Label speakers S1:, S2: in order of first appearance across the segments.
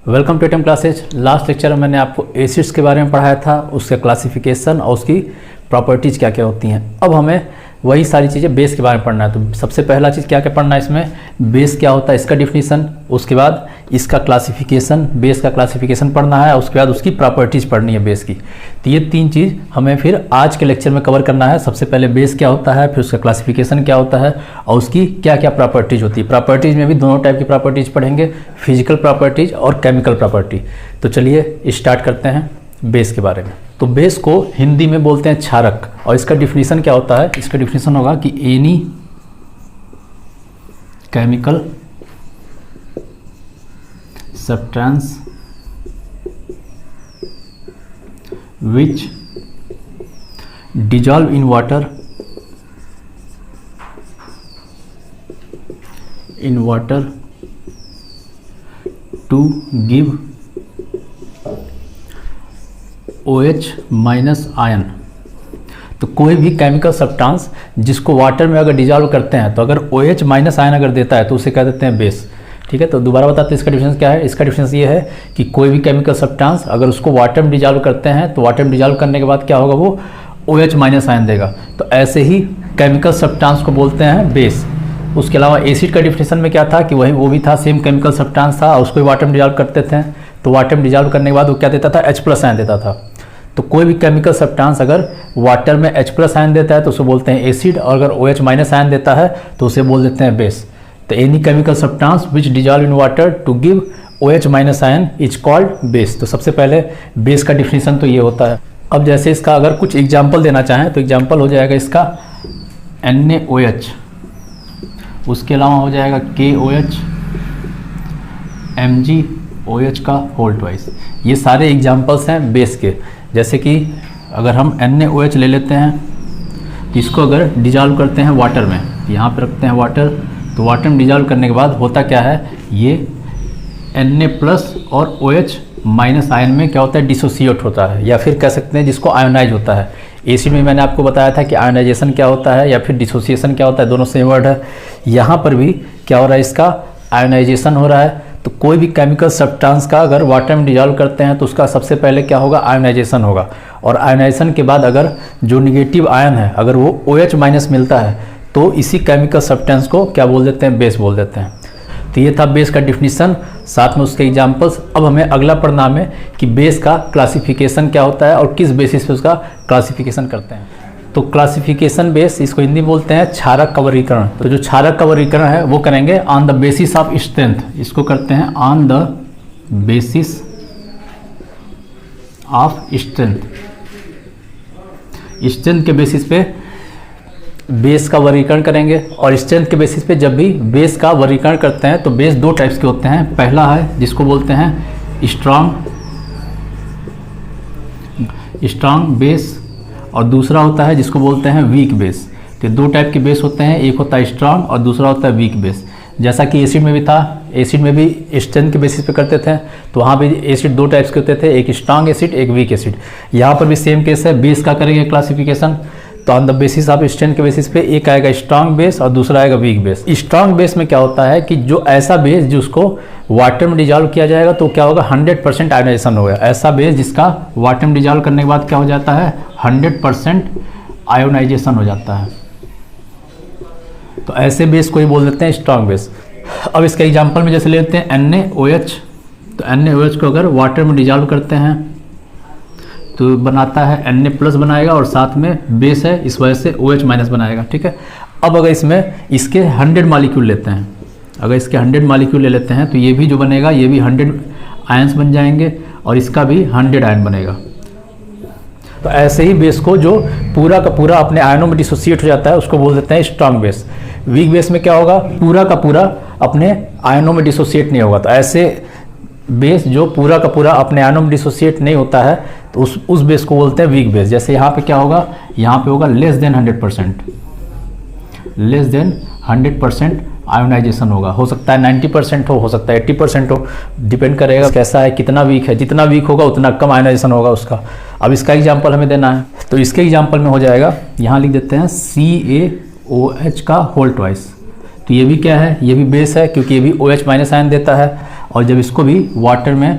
S1: Welcome to Atom Classes. Last lecture में मैंने आपको एसिड्स के बारे में पढ़ाया था, उसका क्लासिफिकेशन और उसकी प्रॉपर्टीज़ क्या क्या होती हैं। अब हमें वही सारी चीज़ें बेस के बारे में पढ़ना है। तो सबसे पहला चीज़ क्या क्या पढ़ना है इसमें, बेस क्या होता है इसका डिफिनीसन, उसके बाद इसका क्लासिफिकेशन, बेस का क्लासिफिकेशन पढ़ना है, उसके बाद उसकी प्रॉपर्टीज़ पढ़नी है बेस की। तो ये तीन चीज़ हमें फिर आज के लेक्चर में कवर करना है। सबसे पहले बेस क्या होता है, फिर उसका क्लासिफिकेशन क्या होता है और उसकी क्या क्या प्रॉपर्टीज़ होती है। प्रॉपर्टीज़ में भी दोनों टाइप की प्रॉपर्टीज़ पढ़ेंगे, फिजिकल प्रॉपर्टीज़ और केमिकल प्रॉपर्टी। तो चलिए स्टार्ट करते हैं बेस के बारे में। तो बेस को हिंदी में बोलते हैं क्षारक, और इसका डिफिनीशन क्या होता है, इसका डिफिनीशन होगा कि any chemical substance which dissolve in water to give OH minus ion. तो कोई भी केमिकल सब्सटेंस जिसको वाटर में अगर डिजॉल्व करते हैं तो अगर OH माइनस आयन अगर देता है तो उसे कह देते हैं बेस। ठीक है, तो दोबारा बताते हैं इसका डिफरेंस क्या है। इसका डिफरेंस ये है कि कोई भी केमिकल सब्सटेंस अगर उसको वाटर में डिजॉल्व करते हैं तो वाटर में डिजॉल्व करने के बाद क्या होगा, वो OH माइनस आयन देगा। तो ऐसे ही केमिकल सब्सटेंस को बोलते हैं बेस। उसके अलावा एसिड का डिफिनेशन में क्या था कि वो भी था, सेम केमिकल सब्सटेंस था, उसको भी वाटर में डिजॉल्व करते थे तो वाटर में डिजॉल्व करने के बाद वो क्या देता था, H+ आयन देता था। तो कोई भी केमिकल सब्सटेंस अगर वाटर में H+ आयन देता है तो उसे बोलते हैं एसिड, और अगर OH माइनस आयन देता है तो उसे बोल देते हैं बेस। तो any chemical substance which dissolve in water to give OH minus ion is called base. तो सबसे पहले बेस का डिफिनीशन तो ये होता है। अब जैसे इसका अगर कुछ एग्जाम्पल देना चाहें तो एग्जाम्पल हो जाएगा इसका NaOH, उसके अलावा हो जाएगा KOH, MgOH का होल ट्वाइस। ये सारे एग्जाम्पल्स हैं बेस के। जैसे कि अगर हम NaOH ले लेते हैं तो इसको अगर डिजॉल्व करते हैं वाटर में, यहाँ पे रखते हैं वाटर, तो वाटर में डिजॉल्व करने के बाद होता क्या है, ये Na+ और OH माइनस आयन में क्या होता है, डिसोसिएट होता है, या फिर कह सकते हैं जिसको आयोनाइज होता है। एसिड में मैंने आपको बताया था कि आयोनाइजेशन क्या होता है या फिर डिसोसिएशन क्या होता है, दोनों सेम वर्ड है। यहाँ पर भी क्या हो रहा है, इसका आयोनाइजेशन हो रहा है। तो कोई भी केमिकल सब्सटेंस का अगर वाटर में डिजॉल्व करते हैं तो उसका सबसे पहले क्या होगा, आयोनाइजेशन होगा, और आयोनाइजेशन के बाद अगर जो निगेटिव आयन है अगर वो OH माइनस मिलता है तो इसी केमिकल सब्सटेंस को क्या बोल देते हैं, बेस बोल देते हैं। तो ये था बेस का डिफिनीशन, साथ में उसके एग्जांपल्स। अब हमें अगला पढ़ना है कि बेस का क्लासिफिकेशन क्या होता है और किस बेसिस पे उसका क्लासिफिकेशन करते हैं। तो क्लासिफिकेशन बेस, इसको हिंदी में बोलते हैं क्षारक का वर्गीकरण। तो जो क्षारक का वर्गीकरण है वो करेंगे on the basis of strength, इसको करते हैं on the basis of strength. Strength के बेसिस पे बेस का वर्गीकरण करेंगे, और स्ट्रेंथ के बेसिस पे जब भी बेस का वर्गीकरण करते हैं तो बेस दो टाइप्स के होते हैं। पहला है जिसको बोलते हैं स्ट्रांग बेस, और दूसरा होता है जिसको बोलते हैं वीक बेस। तो दो टाइप के बेस होते हैं, एक होता है स्ट्रांग और दूसरा होता है वीक बेस। जैसा कि एसिड में भी था, एसिड में भी स्ट्रेंथ के बेसिस पे करते थे, तो वहाँ भी एसिड दो टाइप्स के होते थे, एक स्ट्रांग एसिड, एक वीक एसिड। यहाँ पर भी सेम केस है, बेस का करेंगे क्लासिफिकेशन। तो on the basis of strength के बेसिस पे एक आएगा स्ट्रांग बेस और दूसरा आएगा वीक बेस। स्ट्रांग बेस में क्या होता है कि जो ऐसा बेस जिसको वाटर में डिजॉल्व किया जाएगा तो क्या होगा, 100% आयोनाइजेशन होगा। ऐसा बेस जिसका वाटर में डिजॉल्व करने के बाद क्या हो जाता है, 100% आयोनाइजेशन हो जाता है। तो ऐसे बेस को ही बोल देते हैं स्ट्रांग बेस। अब इसके एग्जाम्पल में जैसे लेते हैं NaOH, तो NaOH को अगर वाटर में डिजॉल्व करते हैं तो बनता है Na+ बनाएगा, और साथ में बेस है इस वजह से OH माइनस बनाएगा। ठीक है, अब अगर इसमें इसके 100 मॉलिक्यूल लेते हैं, अगर इसके 100 मॉलिक्यूल ले लेते हैं तो ये भी जो बनेगा ये भी 100 आयंस बन जाएंगे, और इसका भी 100 आयन बनेगा। तो ऐसे ही बेस को जो पूरा का पूरा अपने आयनों में डिसोसिएट हो जाता है उसको बोल देते हैं स्ट्रांग बेस। वीक बेस में क्या होगा, पूरा का पूरा अपने आयनों में डिसोसिएट नहीं होगा। तो ऐसे बेस जो पूरा का पूरा अपने आयनों में डिसोसिएट नहीं होता है तो उस बेस को बोलते हैं वीक बेस। जैसे यहाँ पे क्या होगा, यहाँ पे होगा लेस देन 100% आयोनाइजेशन होगा। हो सकता है 90% हो सकता है 80% हो, डिपेंड करेगा कैसा है, कितना वीक है। जितना वीक होगा उतना कम आयोनाइजेशन होगा उसका। अब इसका एग्जाम्पल हमें देना है, तो इसके एग्जाम्पल में हो जाएगा, यहाँ लिख देते हैं CaOH का होल ट्वाइस। तो ये भी क्या है, ये भी बेस है क्योंकि ये भी OH माइनस आयन देता है। और जब इसको भी वाटर में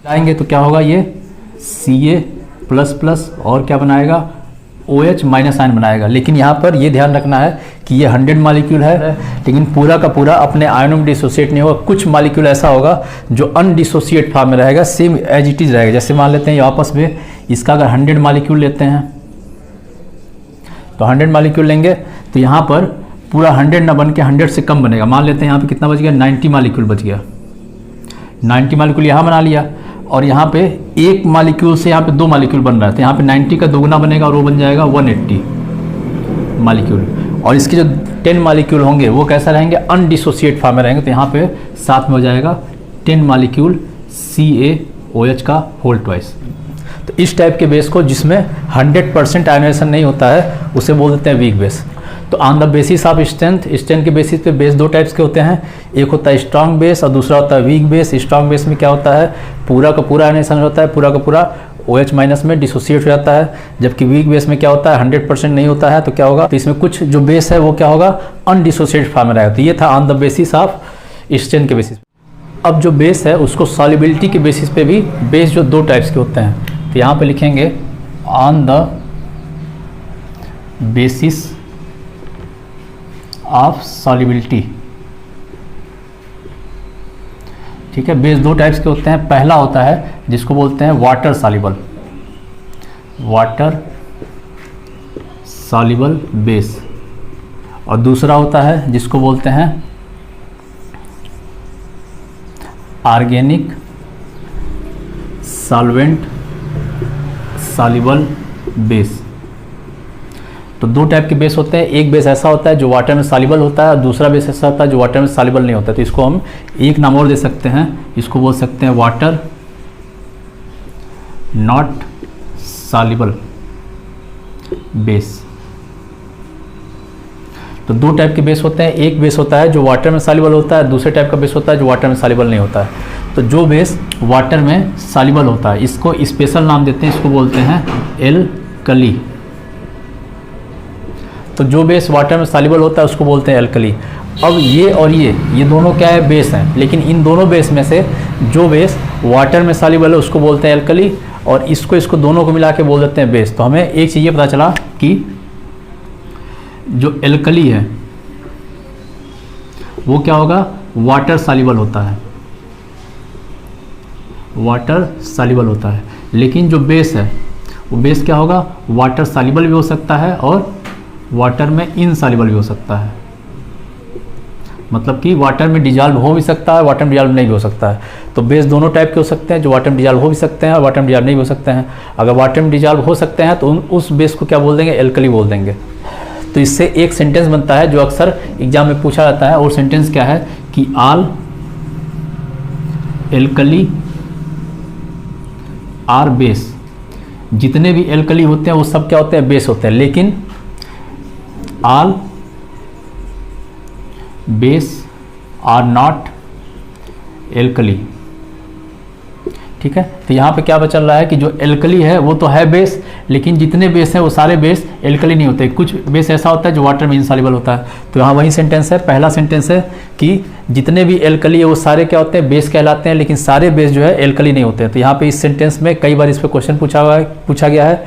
S1: लाएंगे तो क्या होगा, ये Ca++ और क्या बनाएगा, OH माइनस आयन बनाएगा। लेकिन यहाँ पर ये ध्यान रखना है कि ये 100 मॉलिक्यूल है, लेकिन पूरा का पूरा अपने आयनों में डिसोसिएट नहीं होगा। कुछ मॉलिक्यूल ऐसा होगा जो अनडिसोसिएट फॉर्म में रहेगा, सेम एज इट इज रहेगा। जैसे मान लेते हैं ये आपस में, इसका अगर 100 मॉलिक्यूल लेते हैं तो 100 मॉलिक्यूल लेंगे तो यहाँ पर पूरा 100 ना बन के 100 से कम बनेगा। मान लेते हैं यहाँ पे कितना बच गया, 90 मॉलिक्यूल बच गया। 90 मॉलिक्यूल यहाँ बना लिया और यहाँ पे एक मॉलिक्यूल से यहाँ पे 2 मॉलिक्यूल बन रहा है, तो यहाँ पे 90 का दोगुना बनेगा और वो बन जाएगा 180 मॉलिक्यूल। और इसके जो 10 मॉलिक्यूल होंगे वो कैसा रहेंगे, अनडिसोसिएट फॉर्म में रहेंगे। तो यहाँ पे साथ में हो जाएगा 10 मॉलिक्यूल CaOH का होल ट्वाइस। तो इस टाइप के बेस को जिसमें 100% आयनाइजेशन नहीं होता है उसे बोल देते हैं वीक बेस। तो on the basis of strength, strength के बेसिस पे बेस 2 टाइप्स के होते हैं, एक होता है स्ट्रांग बेस और दूसरा होता है वीक बेस। स्ट्रांग बेस में क्या होता है, पूरा का पूरा आयनाइजेशन होता है, पूरा का पूरा OH माइनस में डिसोसिएट हो जाता है। जबकि वीक बेस में क्या होता है, 100% नहीं होता है। तो क्या होगा, तो इसमें कुछ जो बेस है वो क्या होगा, अनडिसोसिएट फॉर्म में रहेगा। तो ये था on the basis of strength के बेसिस। अब जो बेस है उसको सॉल्युबिलिटी के बेसिस पे भी बेस जो 2 टाइप्स के होते हैं, तो यहाँ पे लिखेंगे on the basis of solubility. ठीक है, बेस 2 टाइप्स के होते हैं। पहला होता है जिसको बोलते हैं water soluble, water soluble base, और दूसरा होता है जिसको बोलते हैं ऑर्गेनिक सॉल्वेंट सॉल्युबल बेस। तो 2 टाइप के बेस होते हैं। एक बेस ऐसा होता है जो वाटर में सॉल्युबल होता है और दूसरा बेस ऐसा होता है जो वाटर में सॉल्युबल नहीं होता है। तो इसको हम एक नाम और दे सकते हैं, इसको बोल सकते हैं वाटर नॉट सॉल्युबल बेस। तो 2 टाइप के बेस होते हैं। एक बेस होता है जो वाटर में सॉल्युबल होता है, दूसरे टाइप का बेस होता है जो वाटर में सॉल्युबल नहीं होता है। तो जो बेस वाटर में सॉल्युबल होता है इसको स्पेशल नाम देते हैं, इसको बोलते हैं एल्कली। तो जो बेस वाटर में सॉल्युबल होता है उसको बोलते हैं एल्कली। अब ये और ये दोनों क्या है, बेस हैं। लेकिन इन दोनों बेस में से जो बेस वाटर में सॉल्युबल है उसको बोलते हैं एल्कली, और इसको दोनों को मिला के बोल देते हैं बेस। तो हमें एक चीज़ ये पता चला कि जो एल्कली है वो क्या होगा, वाटर सॉल्युबल होता है, वाटर सॉल्युबल होता है। लेकिन जो बेस है वो बेस क्या होगा, वाटर सॉल्युबल भी हो सकता है और वाटर में इनसॉल्युबल भी हो सकता है। मतलब कि वाटर में डिजॉल्व हो भी सकता है, वाटर में डिजॉल्व नहीं भी हो सकता है। तो बेस दोनों टाइप के हो सकते हैं, जो वाटर में डिजॉल्व हो भी सकते हैं और वाटर में डिजॉल्व नहीं भी हो सकते हैं। अगर वाटर में डिजॉल्व हो सकते हैं तो उस बेस को क्या बोल देंगे, एल्कली बोल देंगे। तो इससे एक सेंटेंस बनता है जो अक्सर एग्जाम में पूछा जाता है, और सेंटेंस क्या है कि ऑल एल्कली आर बेस। जितने भी एल्कली होते हैं वो सब क्या होते हैं, बेस होते हैं। लेकिन all base are not alkali. ठीक है, तो यहाँ पे क्या चल रहा है कि जो एल्कली है वो तो है बेस, लेकिन जितने बेस हैं वो सारे बेस एल्कली नहीं होते। कुछ बेस ऐसा होता है जो वाटर में इनसॉल्युबल होता है। तो यहाँ वही सेंटेंस है, पहला सेंटेंस है कि जितने भी एल्कली है वो सारे क्या होते हैं, बेस कहलाते हैं, लेकिन सारे बेस जो है एल्कली नहीं होते हैं। तो यहाँ पे इस सेंटेंस में कई बार इस पर क्वेश्चन पूछा गया है,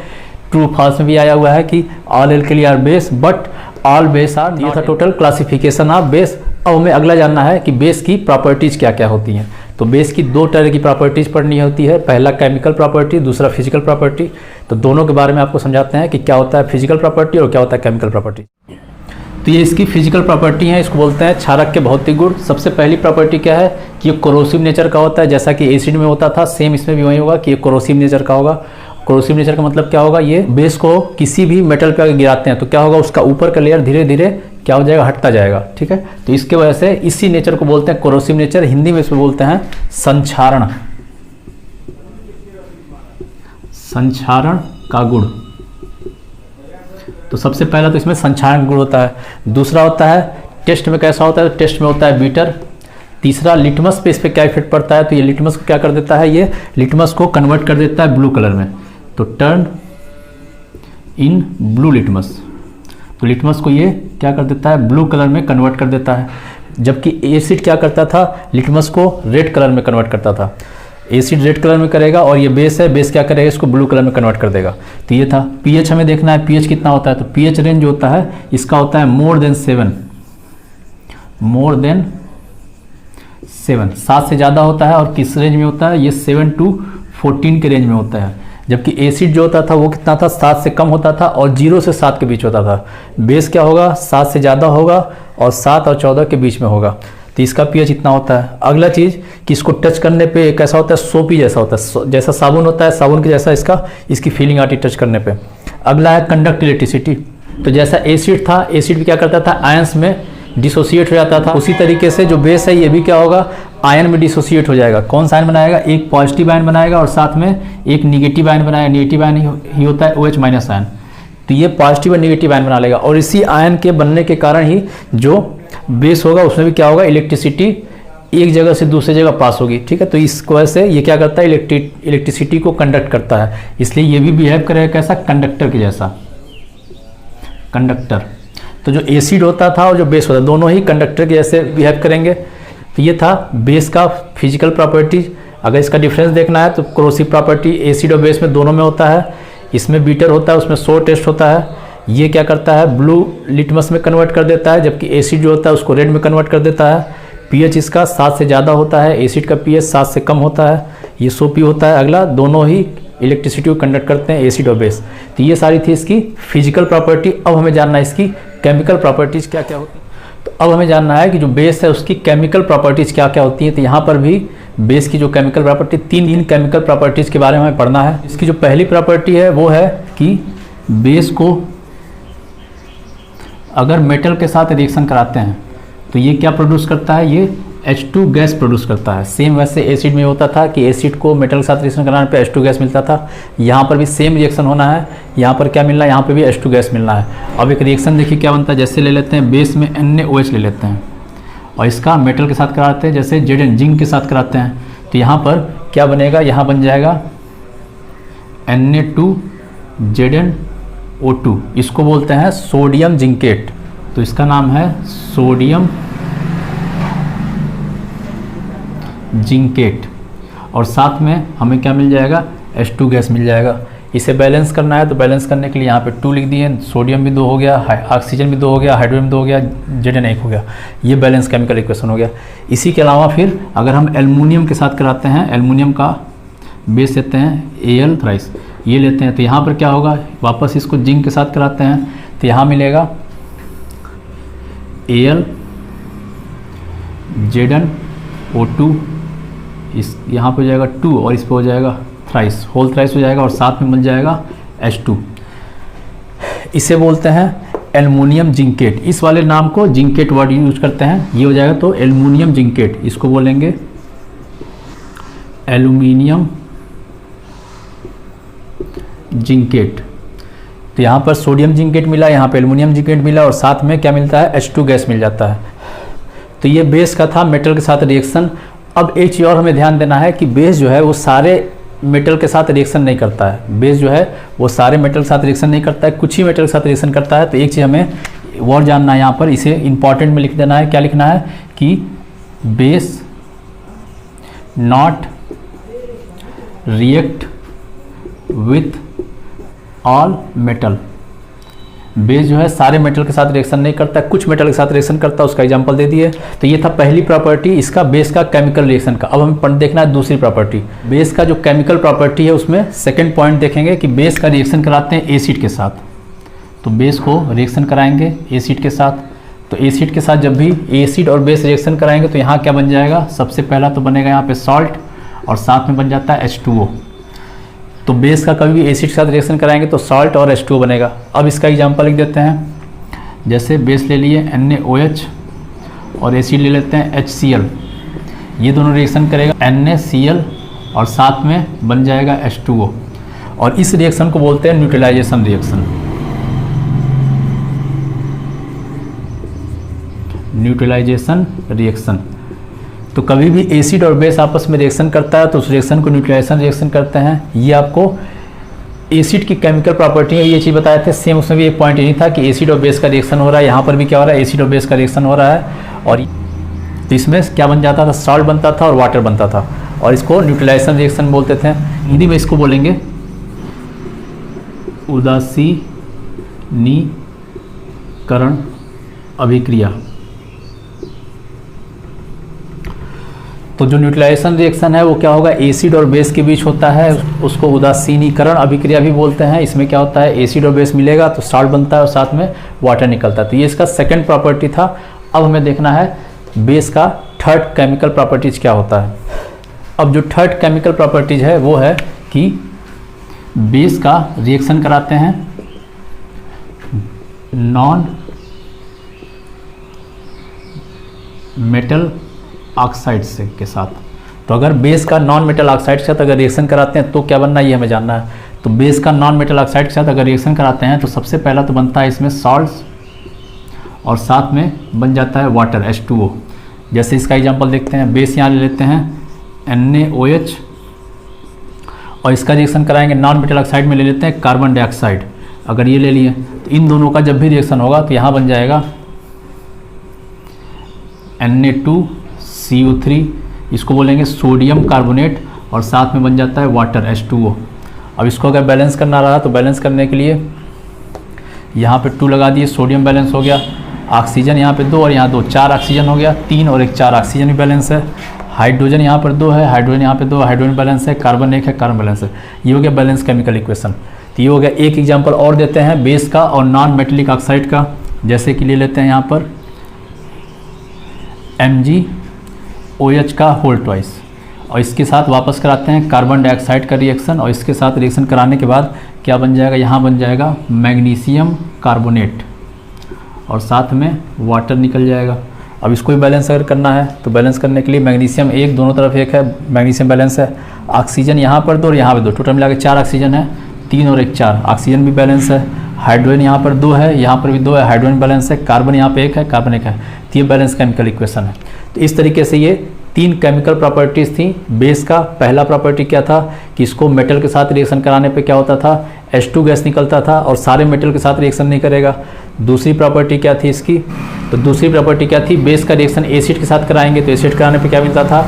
S1: ट्रू फॉल्स में भी आया हुआ है कि all alkali are base but all base are. ये था टोटल क्लासिफिकेशन ऑफ बेस। अब हमें अगला जानना है कि बेस की प्रॉपर्टीज क्या क्या होती हैं। तो बेस की 2 तरह की प्रॉपर्टीज पढ़नी होती है, पहला केमिकल प्रॉपर्टी, दूसरा फिजिकल प्रॉपर्टी। तो दोनों के बारे में आपको समझाते हैं कि क्या होता है फिजिकल प्रॉपर्टी और क्या होता है केमिकल प्रॉपर्टी। तो ये इसकी फिजिकल प्रॉपर्टी है, इसको बोलते हैं क्षारक के भौतिक गुण। सबसे पहली प्रॉपर्टी क्या है कि ये कोरोसिव नेचर का होता है, जैसा कि एसिड में होता था सेम इसमें भी वही होगा कि ये कोरोसिव नेचर का होगा। कोरोसिव नेचर का मतलब क्या होगा, ये बेस को किसी भी मेटल पे गिराते हैं तो क्या होगा, उसका ऊपर का लेयर धीरे धीरे क्या हो जाएगा, हटता जाएगा। ठीक है, तो इसके वजह से इसी नेचर को बोलते हैं कोरोसिव नेचर। हिंदी में इसमें बोलते हैं संक्षारण, संक्षारण का गुण। तो सबसे पहला तो इसमें संक्षारण गुण होता है। दूसरा होता है टेस्ट में कैसा होता है, तो टेस्ट में होता है बीटर। तीसरा लिटमस पे इस पर क्या इफेक्ट पड़ता है, तो ये लिटमस को क्या कर देता है, ये लिटमस को कन्वर्ट कर देता है ब्लू कलर में। तो टर्न इन ब्लू लिटमस, तो लिटमस को ये क्या कर देता है, ब्लू कलर में कन्वर्ट कर देता है, जबकि एसिड क्या करता था, लिटमस को रेड कलर में कन्वर्ट करता था। एसिड रेड कलर में करेगा और ये बेस है, बेस क्या करेगा, इसको ब्लू कलर में कन्वर्ट कर देगा। तो ये था। पीएच हमें देखना है, पीएच कितना होता है, तो पीएच रेंज जो होता है इसका होता है मोर देन 7, 7 से ज़्यादा होता है। और किस रेंज में होता है, ये 7 to 14 के रेंज में होता है। जबकि एसिड जो होता था वो कितना था, 7 से कम होता था और 0 से 7 के बीच होता था। बेस क्या होगा, 7 से ज़्यादा होगा और 7 और 14 के बीच में होगा। तो इसका पीएच इतना होता है। अगला चीज़ कि इसको टच करने पे एक ऐसा होता है, सोपी जैसा होता है, जैसा साबुन होता है, साबुन के जैसा इसकी फीलिंग आती टच करने पे। अगला है कंडक्टिविटी। तो जैसा एसिड था, एसिड भी क्या करता था, आयंस में डिसोसिएट हो जाता था। उसी तरीके से जो बेस है ये भी क्या होगा, आयन में डिसोसिएट हो जाएगा। कौन सा आयन बनाएगा, एक पॉजिटिव आयन बनाएगा और साथ में एक निगेटिव आयन बनाएगा। निगेटिव आयन ही होता है OH- आयन। तो ये पॉजिटिव और निगेटिव आयन बना लेगा और इसी आयन के बनने के कारण ही जो बेस होगा उसमें भी क्या होगा, इलेक्ट्रिसिटी एक जगह से दूसरी जगह पास होगी। ठीक है, तो इस वजह से ये क्या करता है, इलेक्ट्रिसिटी को कंडक्ट करता है। इसलिए ये भी बिहेव करेगा कैसा, कंडक्टर के जैसा, कंडक्टर। तो जो एसिड होता था और जो बेस होता था दोनों ही कंडक्टर के जैसे बिहेव करेंगे। तो ये था बेस का फिजिकल प्रॉपर्टीज। अगर इसका डिफरेंस देखना है तो कोरोसिव प्रॉपर्टी एसिड और बेस में दोनों में होता है। इसमें बीटर होता है, उसमें सो टेस्ट होता है। ये क्या करता है, ब्लू लिटमस में कन्वर्ट कर देता है, जबकि एसिड जो होता है उसको रेड में कन्वर्ट कर देता है। पीएच इसका 7 से ज़्यादा होता है, एसिड का पीएच 7 से कम होता है। ये सोपी होता है। अगला, दोनों ही इलेक्ट्रिसिटी को कंडक्ट करते हैं, एसिड और बेस। तो ये सारी थी इसकी फिजिकल प्रॉपर्टी। अब हमें जानना है इसकी केमिकल प्रॉपर्टीज क्या क्या होती है। तो अब हमें जानना है कि जो बेस है उसकी केमिकल प्रॉपर्टीज क्या क्या होती हैं। तो यहाँ पर भी बेस की जो केमिकल प्रॉपर्टी, तीन केमिकल प्रॉपर्टीज के बारे में हमें पढ़ना है। इसकी जो पहली प्रॉपर्टी है वो है कि बेस को अगर मेटल के साथ रिएक्शन कराते हैं तो ये क्या प्रोड्यूस करता है, ये H2 गैस प्रोड्यूस करता है। सेम वैसे एसिड में होता था कि एसिड को मेटल के साथ रिएक्शन कराने पे H2 गैस मिलता था। यहाँ पर भी सेम रिएक्शन होना है, यहाँ पर क्या मिलना है, यहाँ पर भी H2 गैस मिलना है। अब एक रिएक्शन देखिए क्या बनता है, जैसे ले लेते हैं बेस में NaOH ले लेते हैं और इसका मेटल के साथ कराते हैं, जैसे Zn जिंक के साथ कराते हैं। तो यहाँ पर क्या बनेगा, यहाँ बन जाएगा Na2ZnO2। इसको बोलते हैं सोडियम जिंकेट। तो इसका नाम है सोडियम जिंकेट और साथ में हमें क्या मिल जाएगा, H2 गैस मिल जाएगा। इसे बैलेंस करना है तो बैलेंस करने के लिए यहाँ पे 2 लिख दिए। सोडियम भी 2 हो गया, ऑक्सीजन भी 2 हो गया, हाइड्रोजन 2 हो गया, Zn 1 हो गया। ये बैलेंस केमिकल इक्वेशन हो गया। इसी के अलावा फिर अगर हम एल्युमिनियम के साथ कराते हैं, एल्युमिनियम का बेस लेते हैं Al थ्राइस, ये लेते हैं तो यहाँ पर क्या होगा, वापस इसको जिंक के साथ कराते हैं तो यहाँ मिलेगा Al ZnO2। इस यहाँ पे हो जाएगा 2 और इस पे हो जाएगा थ्राइस, होल थ्राइस हो जाएगा और साथ में मिल जाएगा H2। इसे बोलते हैं एल्युमिनियम जिंकेट। इस वाले नाम को जिंकेट वर्ड यूज करते हैं, ये हो जाएगा तो एल्युमिनियम जिंकेट। इसको बोलेंगे एल्युमिनियम जिंकेट। तो यहाँ पर सोडियम जिंकेट मिला, यहाँ पे एल्युमिनियम जिंकेट मिला और साथ में क्या मिलता है, H2 गैस मिल जाता है। तो ये बेस का था मेटल के साथ रिएक्शन। अब एक चीज़ और हमें ध्यान देना है कि बेस जो है वो सारे मेटल के साथ रिएक्शन नहीं करता है। बेस जो है वो सारे मेटल के साथ रिएक्शन नहीं करता है, कुछ ही मेटल के साथ रिएक्शन करता है। तो एक चीज़ हमें और जानना है, यहाँ पर इसे इंपॉर्टेंट में लिख देना है। क्या लिखना है कि base not react with all metal. Base जो है सारे मेटल के साथ रिएक्शन नहीं करता है, कुछ मेटल के साथ रिएक्शन करता है, उसका एग्जांपल दे दिए। तो ये था पहली प्रॉपर्टी इसका बेस का केमिकल रिएक्शन का। अब हमें देखना है दूसरी प्रॉपर्टी, बेस का जो केमिकल प्रॉपर्टी है उसमें सेकंड पॉइंट देखेंगे कि बेस का रिएक्शन कराते हैं एसिड के साथ। तो बेस को रिएक्शन कराएंगे एसिड के साथ। तो एसिड के साथ जब भी एसिड और बेस रिएक्शन कराएंगे तो यहाँ क्या बन जाएगा, सबसे पहला तो बनेगा यहाँ पे सॉल्ट और साथ में बन जाता है H2O। तो बेस का कभी भी एसिड के साथ रिएक्शन कराएंगे तो सॉल्ट और H2O बनेगा। अब इसका एग्जांपल लिख देते हैं, जैसे बेस ले लिए NaOH और एसिड ले लेते हैं HCl। ये दोनों रिएक्शन करेगा NaCl और साथ में बन जाएगा H2O और इस रिएक्शन को बोलते हैं न्यूट्रलाइजेशन रिएक्शन। Neutralisation reaction. तो कभी भी एसिड और बेस आपस में रिएक्शन करता है तो उस रिएक्शन को न्यूट्रलाइजेशन रिएक्शन करते हैं। ये आपको एसिड की केमिकल प्रॉपर्टी है, ये चीज़ बताए थे सेम, उसमें भी एक पॉइंट यही था कि एसिड और बेस का रिएक्शन हो रहा है, यहाँ पर भी क्या हो रहा है, एसिड और बेस का रिएक्शन हो रहा है। और तो इसमें क्या बन जाता था, सॉल्ट बनता था और वाटर बनता था, और इसको न्यूट्रलाइजेशन रिएक्शन बोलते थे। हिंदी में इसको बोलेंगे उदासीनीकरण अभिक्रिया। तो जो न्यूट्रलाइजेशन रिएक्शन है वो क्या होगा, एसिड और बेस के बीच होता है, उसको उदासीनीकरण अभिक्रिया भी बोलते हैं। इसमें क्या होता है, एसिड और बेस मिलेगा तो सॉल्ट बनता है और साथ में वाटर निकलता है। तो ये इसका सेकंड प्रॉपर्टी था। अब हमें देखना है बेस का थर्ड केमिकल प्रॉपर्टीज क्या होता है। अब जो थर्ड केमिकल प्रॉपर्टीज है वो है कि बेस का रिएक्शन कराते हैं नॉन मेटल ऑक्साइड से के साथ। तो अगर बेस का नॉन मेटल ऑक्साइड के साथ अगर रिएक्शन कराते हैं तो क्या बनना है, ये हमें जानना है। तो बेस का नॉन मेटल ऑक्साइड के साथ अगर रिएक्शन कराते हैं तो सबसे पहला तो बनता है इसमें सॉल्ट्स और साथ में बन जाता है वाटर H2O। जैसे इसका एग्जांपल देखते हैं, बेस यहाँ ले लेते हैं NaOH और इसका रिएक्शन कराएंगे नॉन मेटल ऑक्साइड में ले लेते हैं कार्बन डाइऑक्साइड। अगर ये ले लिए तो इन दोनों का जब भी रिएक्शन होगा तो यहाँ बन जाएगा Na2CO3, इसको बोलेंगे सोडियम कार्बोनेट, और साथ में बन जाता है वाटर H2O। अब इसको अगर बैलेंस करना रहा तो बैलेंस करने के लिए यहाँ पे 2 लगा दिए, सोडियम बैलेंस हो गया, ऑक्सीजन यहाँ पे 2 और यहाँ 2, 4 ऑक्सीजन हो गया, 3 और 1 4 ऑक्सीजन भी बैलेंस है, हाइड्रोजन यहाँ पर 2 है, हाइड्रोजन यहाँ पे 2, हाइड्रोजन बैलेंस है, कार्बन 1 है, कार्बन बैलेंस है। ये हो गया बैलेंस केमिकल इक्वेशन। तो ये हो गया। एक एग्जाम्पल और देते हैं बेस का और नॉन मेटेलिक ऑक्साइड का, जैसे कि ले लेते हैं यहाँ पर MgOH का होल ट्वाइस, और इसके साथ वापस कराते हैं कार्बन डाइऑक्साइड का रिएक्शन, और इसके साथ रिएक्शन कराने के बाद क्या बन जाएगा, यहाँ बन जाएगा मैग्नीशियम कार्बोनेट और साथ में वाटर निकल जाएगा। अब इसको भी बैलेंस अगर करना है तो बैलेंस करने के लिए मैग्नीशियम 1 दोनों तरफ 1 है, मैग्नीशियम बैलेंस है, ऑक्सीजन यहाँ पर 2 और यहाँ पर 2, टोटल मिला के 4 ऑक्सीजन है, 3 और 1 4, ऑक्सीजन भी बैलेंस है, हाइड्रोजन यहाँ पर 2 है, यहाँ पर भी 2 है, हाइड्रोजन बैलेंस है, कार्बन यहाँ पे 1 है, कार्बन 1 है। तो ये बैलेंस केमिकल इक्वेशन है। तो इस तरीके से ये 3 केमिकल प्रॉपर्टीज़ थी बेस का। पहला प्रॉपर्टी क्या था कि इसको मेटल के साथ रिएक्शन कराने पे क्या होता था, H2 गैस निकलता था और सारे मेटल के साथ रिएक्शन नहीं करेगा। दूसरी प्रॉपर्टी क्या थी इसकी, तो दूसरी प्रॉपर्टी क्या थी, बेस का रिएक्शन एसिड के साथ कराएंगे तो एसिड कराने पे क्या मिलता था,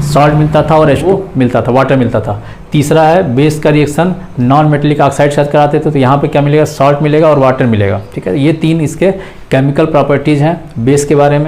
S1: सॉल्ट मिलता था और H2 मिलता था, वाटर मिलता था। तीसरा है बेस का रिएक्शन नॉन मेटेलिक ऑक्साइड के साथ कराते थे तो यहाँ पे क्या मिलेगा, सॉल्ट मिलेगा और वाटर मिलेगा। ठीक है, ये 3 इसके केमिकल प्रॉपर्टीज़ हैं बेस के बारे में।